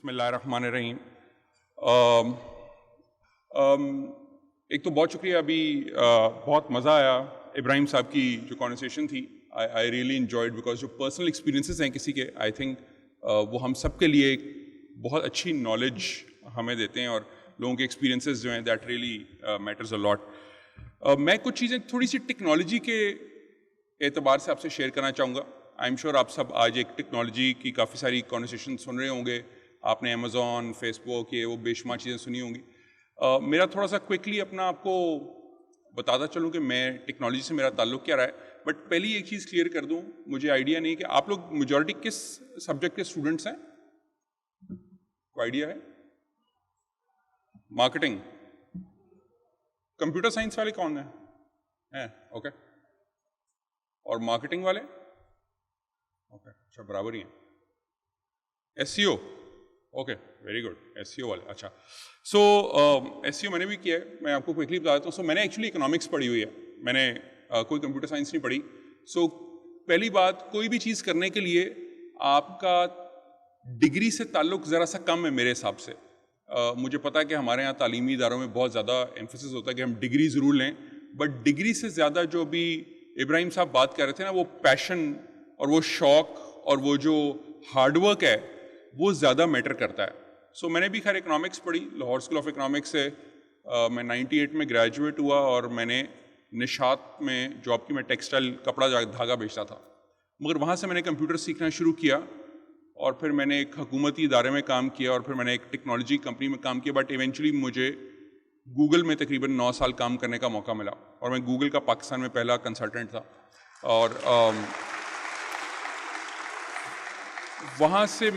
बिस्मिल्लाहिर्रहमानिर्रहीम। अम, अम, एक तो बहुत शुक्रिया, अभी बहुत मज़ा आया इब्राहिम साहब की जो कॉन्वर्सेशन थी। आई रियली इन्जॉयड बिकॉज जो पर्सनल एक्सपीरियंसेस हैं किसी के, आई थिंक वो हम सब के लिए एक बहुत अच्छी नॉलेज हमें देते हैं, और लोगों के एक्सपीरियंसेस जो हैं that really matters a lot. मैं कुछ चीज़ें थोड़ी सी टेक्नोलॉजी के एतबार से आपसे शेयर करना चाहूँगा। आई एम श्योर आप सब आज एक टेक्नोलॉजी की काफ़ी सारी कॉन्वर्सेशन सुन रहे होंगे। आपने अमेज़ॉन, फेसबुक, ये वो बेशुमार चीज़ें सुनी होंगी। मेरा थोड़ा सा क्विकली अपना आपको बताता चलूँ कि मैं टेक्नोलॉजी से मेरा ताल्लुक़ क्या रहा है। बट पहली एक चीज़ क्लियर कर दूँ, मुझे आइडिया नहीं कि आप लोग मेजॉरिटी किस सब्जेक्ट के स्टूडेंट्स हैं, कोई आइडिया है? मार्केटिंग। कंप्यूटर साइंस वाले कौन हैं? ओके। और मार्केटिंग वाले? ओके, अच्छा, बराबर ही हैं। SEO, okay, very good, SEO वाले, अच्छा। सो एसईओ मैंने भी किया है, मैं आपको क्विकली बता देता हूँ। सो मैंने एक्चुअली इकोनॉमिक्स पढ़ी हुई है, मैंने कोई कंप्यूटर साइंस नहीं पढ़ी। सो पहली बात, कोई भी चीज़ करने के लिए आपका डिग्री से ताल्लुक़ ज़रा सा कम है मेरे हिसाब से। मुझे पता है कि हमारे यहाँ तालीमी इदारों में बहुत ज़्यादा एम्फेसिस होता है कि हम डिग्री ज़रूर लें, बट डिग्री से ज़्यादा जो भी इब्राहिम साहब बात कर रहे थे ना, वो पैशन और वो शौक़ और वो जो हार्डवर्क है वो ज़्यादा मैटर करता है। सो मैंने भी खैर इकोनॉमिक्स पढ़ी, लाहौर स्कूल ऑफ इकोनॉमिक्स से मैं 98 में ग्रेजुएट हुआ, और मैंने निशात में जॉब की, मैं टेक्सटाइल कपड़ा धागा बेचता था। मगर वहाँ से मैंने कंप्यूटर सीखना शुरू किया, और फिर मैंने एक हुकूमती इदारे में काम किया, और फिर मैंने एक टेक्नोलॉजी कंपनी में काम किया। बट इवेंचुअली मुझे गूगल में तकरीबन 9 साल काम करने का मौका मिला, और मैं गूगल का पाकिस्तान में पहला कंसल्टेंट था। और वहाँ से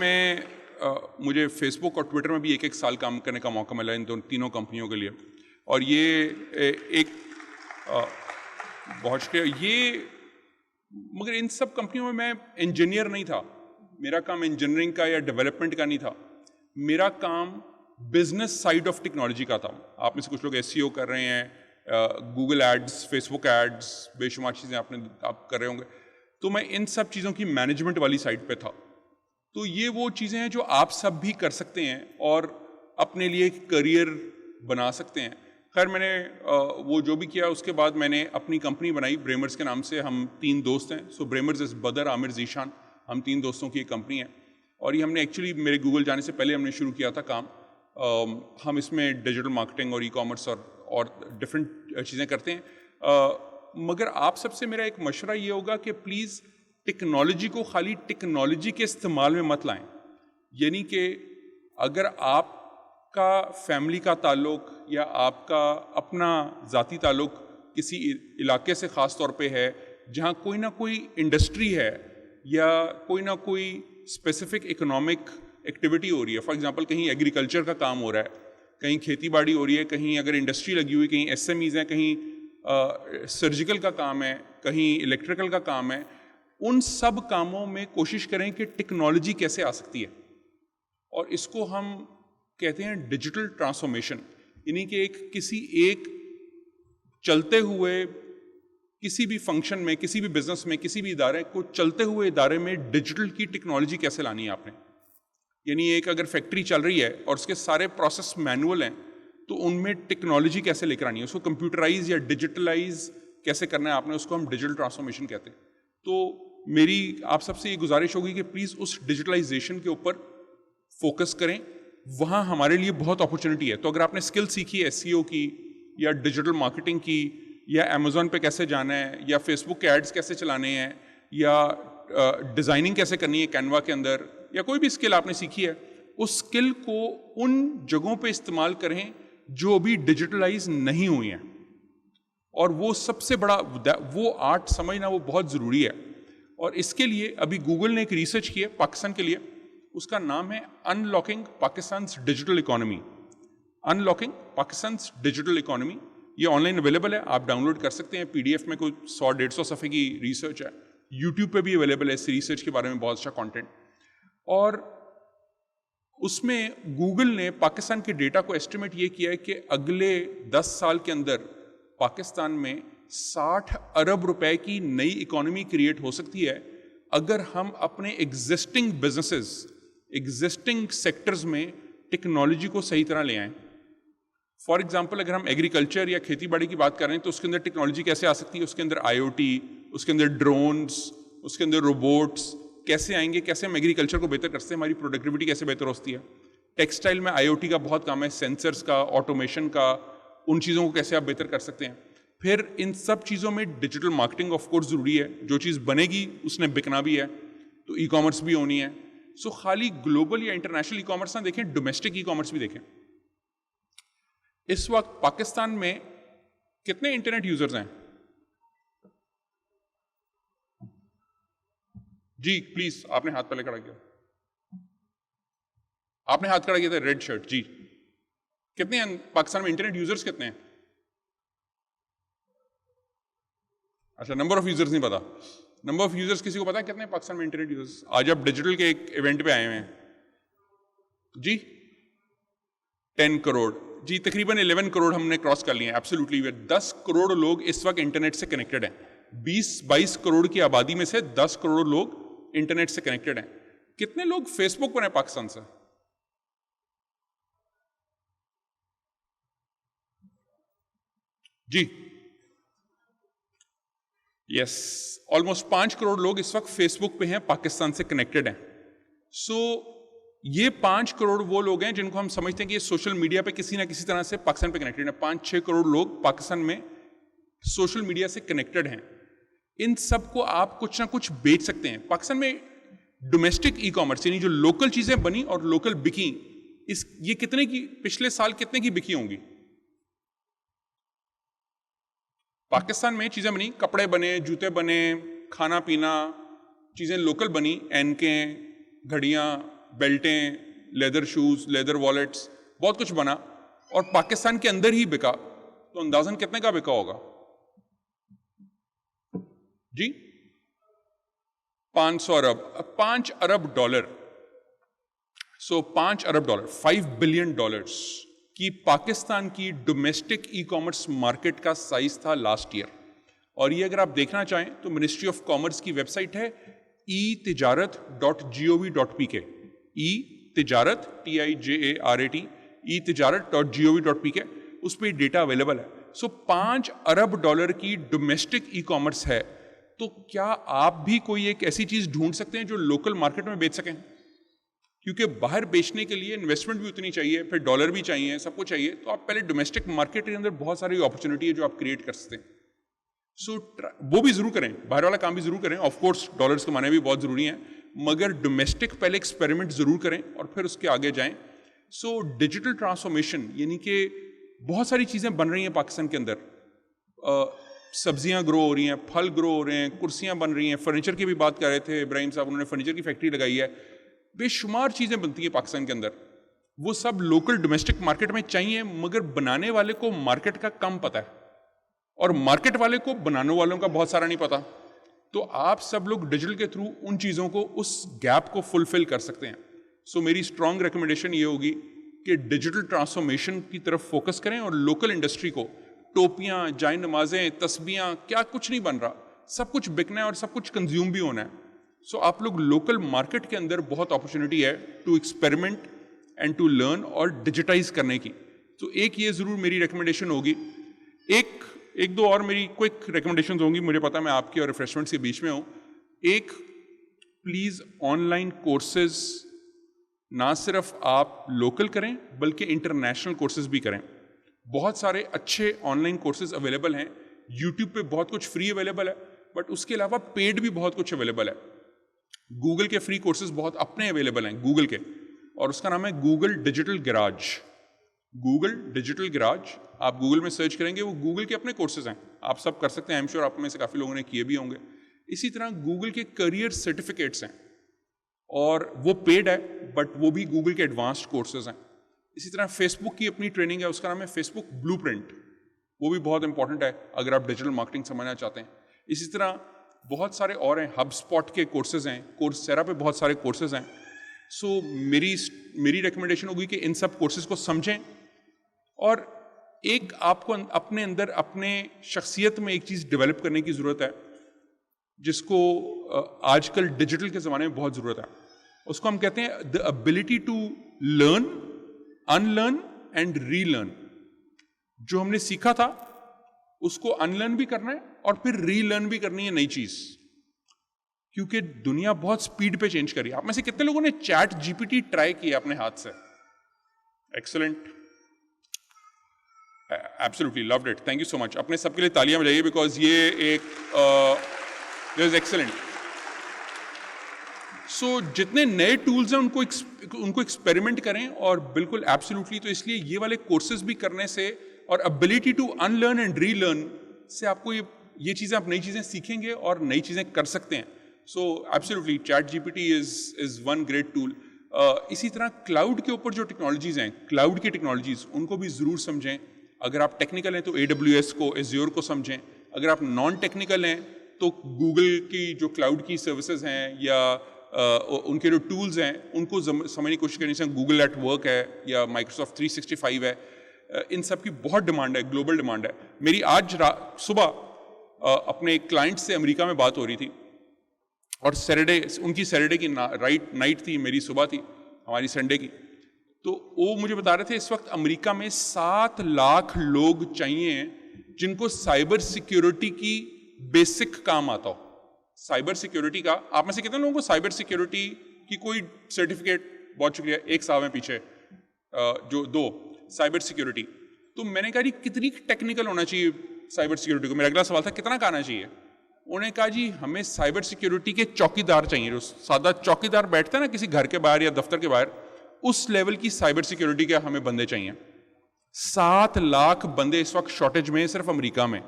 मुझे फेसबुक और ट्विटर में भी एक साल काम करने का मौका मिला, इन तीनों कंपनियों के लिए। और ये बहुत शुक्रिया। मगर इन सब कंपनियों में मैं इंजीनियर नहीं था, मेरा काम इंजीनियरिंग का या डेवलपमेंट का नहीं था, मेरा काम बिजनेस साइड ऑफ टेक्नोलॉजी का था। आप में से कुछ लोग एसईओ कर रहे हैं, गूगल एड्स, फेसबुक एड्स, बेशुमार चीज़ें आप कर रहे होंगे। तो मैं इन सब चीज़ों की मैनेजमेंट वाली साइड पे था। तो ये वो चीज़ें हैं जो आप सब भी कर सकते हैं और अपने लिए एक करियर बना सकते हैं। खैर, मैंने वो जो भी किया, उसके बाद मैंने अपनी कंपनी बनाई ब्रेमर्स के नाम से। हम 3 दोस्त हैं। सो ब्रेमर्स इज़ बदर, आमिर, जीशान, हम 3 दोस्तों की एक कंपनी है। और ये हमने एक्चुअली मेरे गूगल जाने से पहले हमने शुरू किया था काम। हम इसमें डिजिटल मार्केटिंग और ई-कॉमर्स और डिफरेंट चीज़ें करते हैं। मगर आप सबसे मेरा एक मशवरा ये होगा कि प्लीज़ टेक्नोलॉजी को खाली टेक्नोलॉजी के इस्तेमाल में मत लाएं। यानी कि अगर आपका फैमिली का ताल्लुक़ या आपका अपना ज़ाती ताल्लुक़ किसी इलाके से ख़ास तौर पे है जहाँ कोई ना कोई इंडस्ट्री है या कोई ना कोई स्पेसिफिक इकोनॉमिक एक्टिविटी हो रही है, फॉर एग्जांपल कहीं एग्रीकल्चर का काम हो रहा है, कहीं खेती बाड़ी हो रही है, कहीं अगर इंडस्ट्री लगी हुई, कहीं एसएमईज़ हैं, कहीं सर्जिकल का काम है, कहीं इलेक्ट्रिकल का काम है, उन सब कामों में कोशिश करें कि टेक्नोलॉजी कैसे आ सकती है। और इसको हम कहते हैं डिजिटल ट्रांसफॉर्मेशन। यानी कि किसी एक चलते हुए किसी भी फंक्शन में, किसी भी बिजनेस में, किसी भी इदारे को चलते हुए इदारे में डिजिटल की टेक्नोलॉजी कैसे लानी है आपने। यानी एक अगर फैक्ट्री चल रही है और उसके सारे प्रोसेस मैनुअल हैं, तो उनमें टेक्नोलॉजी कैसे लेकर आनी है, उसको कंप्यूटराइज या डिजिटलाइज कैसे करना है आपने, उसको हम डिजिटल ट्रांसफॉर्मेशन कहते हैं। तो मेरी आप सबसे ये गुजारिश होगी कि प्लीज़ उस डिजिटलाइजेशन के ऊपर फोकस करें, वहाँ हमारे लिए बहुत अपॉर्चुनिटी है। तो अगर आपने स्किल सीखी है एसईओ की या डिजिटल मार्केटिंग की, या अमेज़ॉन पे कैसे जाना है, या फेसबुक के एड्स कैसे चलाने हैं, या डिज़ाइनिंग कैसे करनी है कैनवा के अंदर, या कोई भी स्किल आपने सीखी है, उस स्किल को उन जगहों पे इस्तेमाल करें जो अभी डिजिटलाइज नहीं हुई हैं। और वो सबसे बड़ा वो आर्ट समझना वो बहुत ज़रूरी है। और इसके लिए अभी गूगल ने एक रिसर्च की है पाकिस्तान के लिए, उसका नाम है unlocking Pakistan's digital economy. Unlocking Pakistan's digital economy, ये ऑनलाइन अवेलेबल है, आप डाउनलोड कर सकते हैं। पीडीएफ में कोई 100-150 सफ़े की रिसर्च है, यूट्यूब पे भी अवेलेबल है इस रिसर्च के बारे में बहुत अच्छा कंटेंट। और उसमें गूगल ने पाकिस्तान के डेटा को एस्टिमेट ये किया है कि अगले 10 साल के अंदर पाकिस्तान में 60 अरब रुपए की नई इकोनॉमी क्रिएट हो सकती है अगर हम अपने एग्जिस्टिंग बिजनेसेस, एग्जिस्टिंग सेक्टर्स में टेक्नोलॉजी को सही तरह ले आएं। फॉर एग्जाम्पल, अगर हम एग्रीकल्चर या खेती बाड़ी की बात कर रहे हैं तो उसके अंदर टेक्नोलॉजी कैसे आ सकती है? उसके अंदर IoT, उसके अंदर ड्रोन्स, उसके अंदर रोबोट्स कैसे आएंगे? कैसे हम एग्रीकल्चर को बेहतर कर सकते हैं? हमारी प्रोडक्टिविटी कैसे बेहतर होती है? टेक्सटाइल में IoT का बहुत काम है, सेंसर्स का, ऑटोमेशन का, उन चीज़ों को कैसे आप बेहतर कर सकते हैं? फिर इन सब चीज़ों में डिजिटल मार्केटिंग ऑफ कोर्स ज़रूरी है। जो चीज़ बनेगी उसने बिकना भी है, तो ई कॉमर्स भी होनी है। सो खाली ग्लोबल या इंटरनेशनल ई कॉमर्स ना देखें, डोमेस्टिक ई कॉमर्स भी देखें। इस वक्त पाकिस्तान में कितने इंटरनेट यूजर्स हैं? जी प्लीज, आपने हाथ पहले खड़ा किया, आपने हाथ खड़ा किया था, रेड शर्ट जी। कितने हैं पाकिस्तान में इंटरनेट यूजर्स? कितने हैं? अच्छा, नंबर ऑफ यूजर्स नहीं पता। नंबर ऑफ यूजर्स किसी को पता है कितने पाकिस्तान में इंटरनेट यूजर्स? आज आप डिजिटल के एक इवेंट पे आए हुए हैं जी। 10 करोड़ जी, तकरीबन 11 करोड़ हमने क्रॉस कर लिए हैं। एब्सोल्युटली, 10 करोड़ लोग इस वक्त इंटरनेट से कनेक्टेड हैं। 20-22 करोड़ की आबादी में से 10 करोड़ लोग इंटरनेट से कनेक्टेड हैं। कितने लोग फेसबुक पर हैं पाकिस्तान से? जी यस, ऑलमोस्ट 5 करोड़ लोग इस वक्त फेसबुक पे हैं, पाकिस्तान से कनेक्टेड हैं। सो ये 5 करोड़ वो लोग हैं जिनको हम समझते हैं कि ये सोशल मीडिया पे किसी ना किसी तरह से पाकिस्तान पे कनेक्टेड है। 5-6 करोड़ लोग पाकिस्तान में सोशल मीडिया से कनेक्टेड हैं। इन सबको आप कुछ ना कुछ बेच सकते हैं। पाकिस्तान में डोमेस्टिक ई कॉमर्स यानी जो लोकल चीजें बनी और लोकल बिकी, ये कितने की, पिछले साल कितने की बिकी होंगी? पाकिस्तान में चीजें बनी, कपड़े बने, जूते बने, खाना पीना, चीजें लोकल बनी, एनकें, घड़ियां, बेल्टें, लेदर शूज, लेदर वॉलेट्स, बहुत कुछ बना और पाकिस्तान के अंदर ही बिका। तो अंदाजन कितने का बिका होगा जी? 500 अरब, 5 अरब डॉलर। सो 5 अरब डॉलर, $5 बिलियन की पाकिस्तान की डोमेस्टिक ई कॉमर्स मार्केट का साइज था लास्ट ईयर। और ये अगर आप देखना चाहें तो मिनिस्ट्री ऑफ कॉमर्स की वेबसाइट है etijarat.gov.pk, e-tijarat TIJARAT, etijarat.gov.pk, उस पर डेटा अवेलेबल है। सो 5 अरब डॉलर की डोमेस्टिक ई कॉमर्स है। तो क्या आप भी कोई एक ऐसी चीज ढूंढ सकते हैं जो लोकल मार्केट में बेच सकें? क्योंकि बाहर बेचने के लिए इन्वेस्टमेंट भी उतनी चाहिए, फिर डॉलर भी चाहिए, सब कुछ चाहिए। तो आप पहले डोमेस्टिक मार्केट के अंदर बहुत सारी अपॉर्चुनिटी है जो आप क्रिएट कर सकते हैं। सो वो भी जरूर करें, बाहर वाला काम भी जरूर करें। ऑफ कोर्स डॉलर्स कमाने भी बहुत जरूरी है, मगर डोमेस्टिक पहले एक्सपेरिमेंट जरूर करें और फिर उसके आगे जाएं। सो डिजिटल ट्रांसफॉर्मेशन यानी कि बहुत सारी चीजें बन रही हैं पाकिस्तान के अंदर। सब्जियां ग्रो हो रही हैं, फल ग्रो हो रहे हैं, कुर्सियां बन रही हैं, फर्नीचर की भी बात कर रहे थे इब्राहिम साहब, उन्होंने फर्नीचर की फैक्ट्री लगाई है। बेशुमार चीजें बनती हैं पाकिस्तान के अंदर, वो सब लोकल डोमेस्टिक मार्केट में चाहिए, मगर बनाने वाले को मार्केट का कम पता है और मार्केट वाले को बनाने वालों का बहुत सारा नहीं पता। तो आप सब लोग डिजिटल के थ्रू उन चीजों को, उस गैप को फुलफिल कर सकते हैं। सो मेरी स्ट्रांग रिकमेंडेशन ये होगी कि डिजिटल ट्रांसफॉर्मेशन की तरफ फोकस करें और लोकल इंडस्ट्री को, टोपियां, जाय नमाजें, तस्बीहां, क्या कुछ नहीं बन रहा, सब कुछ बिकना है और सब कुछ कंज्यूम भी होना है। सो आप लोग लोकल मार्केट के अंदर बहुत अपॉर्चुनिटी है to experiment and to learn और डिजिटाइज करने की। तो एक ये जरूर मेरी रिकमेंडेशन होगी। एक दो और मेरी क्विक रिकमेंडेशंस होंगी, मुझे पता मैं आपके और रिफ्रेशमेंट्स के बीच में हूं। एक, प्लीज ऑनलाइन कोर्सेज ना सिर्फ आप लोकल करें बल्कि इंटरनेशनल कोर्सेज भी करें। बहुत सारे अच्छे ऑनलाइन कोर्सेज अवेलेबल हैं, यूट्यूब पे बहुत कुछ फ्री अवेलेबल है, बट उसके अलावा पेड भी बहुत कुछ अवेलेबल है। गूगल के फ्री कोर्सेज बहुत अपने अवेलेबल हैं गूगल के, और उसका नाम है Google digital garage. Google digital garage आप गूगल में सर्च करेंगे, वो गूगल के अपने कोर्सेज हैं, आप सब कर सकते हैं। आई एम श्योर आप में से काफ़ी लोगों ने किए भी होंगे। इसी तरह गूगल के करियर सर्टिफिकेट्स हैं और वो पेड है, बट वो भी गूगल के एडवांस्ड कोर्सेज हैं। इसी तरह फेसबुक की अपनी ट्रेनिंग है, उसका नाम है फेसबुक ब्लूप्रिंट, वो भी बहुत इंपॉर्टेंट है अगर आप डिजिटल मार्केटिंग समझना चाहते हैं। इसी तरह बहुत सारे और हैं, HubSpot के कोर्सेज हैं, कोर्सेरा पे बहुत सारे कोर्सेज हैं। सो मेरी रिकमेंडेशन होगी कि इन सब कोर्सेज को समझें और एक आपको अपने अंदर, अपने शख्सियत में एक चीज़ डेवलप करने की ज़रूरत है जिसको आजकल डिजिटल के ज़माने में बहुत ज़रूरत है। उसको हम कहते हैं the ability to learn, unlearn and relearn. जो हमने सीखा था उसको अनलर्न भी करना है और फिर रीलर्न भी करनी है नई चीज, क्योंकि दुनिया बहुत स्पीड पे चेंज कर रही है। आप में से कितने लोगों ने चैट जीपीटी ट्राई किया अपने हाथ से? Excellent, absolutely loved it, thank you so much. अपने सबके लिए तालियां बजाइए, बिकॉज ये एक इज एक्सीलेंट। सो जितने नए टूल्स हैं उनको एक्सपेरिमेंट करें, और बिल्कुल एब्सोल्युटली। तो इसलिए ये वाले कोर्सेज भी करने से और ability to unlearn and relearn से आपको ये चीजें, आप नई चीजें सीखेंगे और नई चीजें कर सकते हैं। So absolutely chat GPT is one great tool. इसी तरह क्लाउड के ऊपर जो टेक्नोलॉजीज हैं, क्लाउड की टेक्नोलॉजीज, उनको भी जरूर समझें। अगर आप टेक्निकल हैं तो AWS को, Azure को समझें। अगर आप नॉन टेक्निकल हैं तो गूगल की जो क्लाउड की सर्विसेज हैं या उनके जो टूल्स हैं उनको समझने की कोशिश करें। जैसे गूगल एट वर्क है या माइक्रोसॉफ्ट 365 है, इन सब की बहुत डिमांड है, ग्लोबल डिमांड है। मेरी आज सुबह अपने क्लाइंट से अमेरिका में बात हो रही थी, और सैटरडे, उनकी सैटरडे की नाइट थी, मेरी सुबह थी, हमारी संडे की। तो वो मुझे बता रहे थे इस वक्त अमेरिका में 7 लाख लोग चाहिए जिनको साइबर सिक्योरिटी की बेसिक काम आता हो। साइबर सिक्योरिटी का, आप में से कितने लोगों को साइबर सिक्योरिटी की कोई सर्टिफिकेट? बहुत शुक्रिया, एक साहब है पीछे, जो 2 साइबर सिक्योरिटी। तो मैंने कहा जी कितनी टेक्निकल होना चाहिए साइबर सिक्योरिटी को? मेरा अगला सवाल था कितना का आना चाहिए? उन्होंने कहा जी हमें साइबर सिक्योरिटी के चौकीदार चाहिए, जो सादा चौकीदार बैठते हैं ना किसी घर के बाहर या दफ्तर के बाहर, उस लेवल की साइबर सिक्योरिटी के हमें बंदे चाहिए। 7 लाख बंदे इस वक्त शॉर्टेज में सिर्फ अमेरिका में।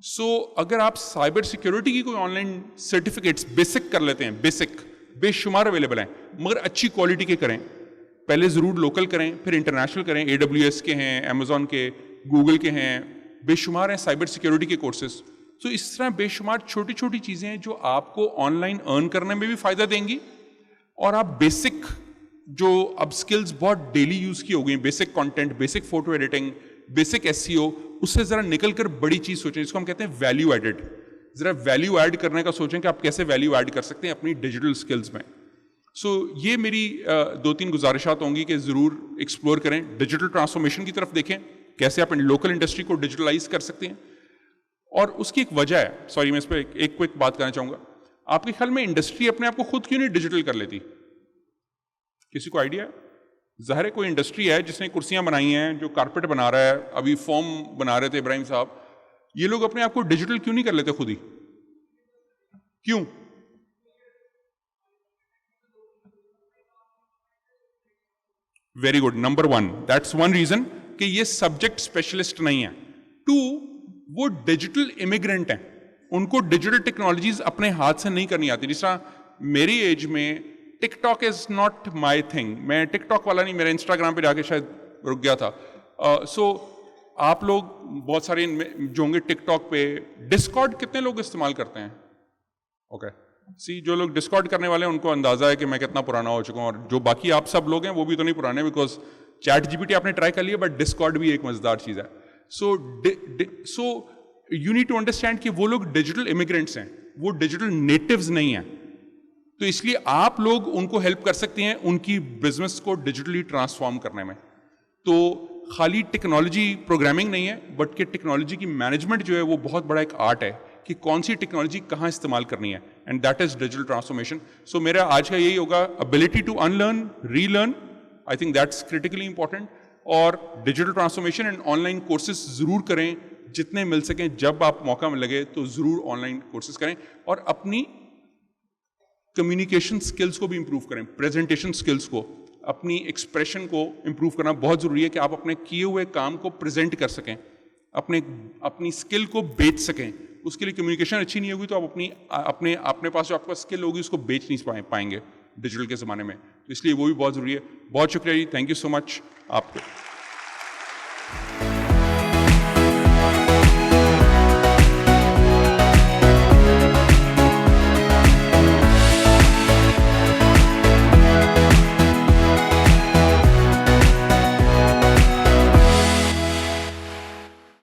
सो अगर आप साइबर सिक्योरिटी की कोई ऑनलाइन सर्टिफिकेट्स बेसिक कर लेते हैं, बेसिक बेशुमार अवेलेबल हैं, मगर अच्छी क्वालिटी के करें। पहले जरूर लोकल करें, फिर इंटरनेशनल करें। AWS के हैं, अमेजॉन के, गूगल के हैं, बेशुमार हैं साइबर सिक्योरिटी के कोर्सेज। तो इस तरह बेशुमार छोटी छोटी चीजें हैं जो आपको ऑनलाइन अर्न करने में भी फायदा देंगी, और आप बेसिक जो अब स्किल्स बहुत डेली यूज की हो गई, basic content, basic photo editing, basic SEO, उससे जरा निकल कर बड़ी चीज सोचें, जिसको हम कहते हैं वैल्यू एडेड। जरा वैल्यू ऐड करने का सोचें कि आप कैसे वैल्यू ऐड कर सकते हैं अपनी डिजिटल स्किल्स में। सो ये मेरी 2-3 गुजारिशात होंगी कि जरूर एक्सप्लोर करें, डिजिटल ट्रांसफॉर्मेशन की तरफ देखें, कैसे आप लोकल इंडस्ट्री को डिजिटलाइज कर सकते हैं। और उसकी एक वजह है, सॉरी मैं इस पर एक क्विक बात करना चाहूंगा। आपके ख्याल में इंडस्ट्री अपने आप को खुद क्यों नहीं डिजिटल कर लेती? किसी को आइडिया है? ज़ाहिर है कोई इंडस्ट्री है जिसने कुर्सियां बनाई हैं, जो कारपेट बना रहा है, अभी फॉर्म बना रहे थे इब्राहिम साहब, ये लोग अपने आप को डिजिटल क्यों नहीं कर लेते खुद ही? क्यों? Very good, number 1, that's one reason कि ये सब्जेक्ट स्पेशलिस्ट नहीं है। 2, वो डिजिटल इमिग्रेंट हैं, उनको डिजिटल टेक्नोलॉजीज अपने हाथ से नहीं करनी आती। जिस तरह मेरी एज में TikTok is not my thing, मैं टिकटॉक वाला नहीं, मेरा इंस्टाग्राम पे जाके शायद रुक गया था। सो आप लोग बहुत सारे जो होंगे टिकटॉक पे, डिस्कॉर्ड कितने लोग इस्तेमाल करते हैं? ओके, सी जो लोग डिस्कॉर्ड करने वाले हैं उनको अंदाजा है कि मैं कितना पुराना हो चुका हूँ, और जो बाकी आप सब लोग हैं वो भी तो नहीं पुराने, बिकॉज चैट जीपीटी आपने ट्राई कर लिया, बट डिस्कॉर्ड भी एक मजेदार चीज है। So you need to understand कि वो लोग डिजिटल इमिग्रेंट्स हैं, वो डिजिटल नेटिव्स नहीं हैं। तो इसलिए आप लोग उनको हेल्प कर सकते हैं उनकी बिजनेस को डिजिटली ट्रांसफॉर्म करने में। तो खाली टेक्नोलॉजी प्रोग्रामिंग नहीं है, बट कि टेक्नोलॉजी की मैनेजमेंट जो है वो बहुत बड़ा एक आर्ट है कि कौन सी टेक्नोलॉजी कहाँ इस्तेमाल करनी है, and that is digital transformation. So मेरा आज का यही होगा, ability to unlearn, relearn, I think that's critically important. और digital transformation and online courses जरूर करें, जितने मिल सकें, जब आप मौका में लगे तो जरूर ऑनलाइन कोर्सेज करें, और अपनी कम्युनिकेशन स्किल्स को भी इंप्रूव करें, प्रेजेंटेशन स्किल्स को, अपनी एक्सप्रेशन को इंप्रूव करना बहुत जरूरी है कि आप अपने किए हुए काम को प्रेजेंट कर सकें, अपनी स्किल को बेच सकें। उसके लिए कम्युनिकेशन अच्छी नहीं होगी तो आप अपने पास जो आपका स्किल होगी उसको बेच नहीं पाएंगे डिजिटल के ज़माने में। तो इसलिए वो भी बहुत ज़रूरी है। बहुत शुक्रिया जी, थैंक यू सो मच आपको।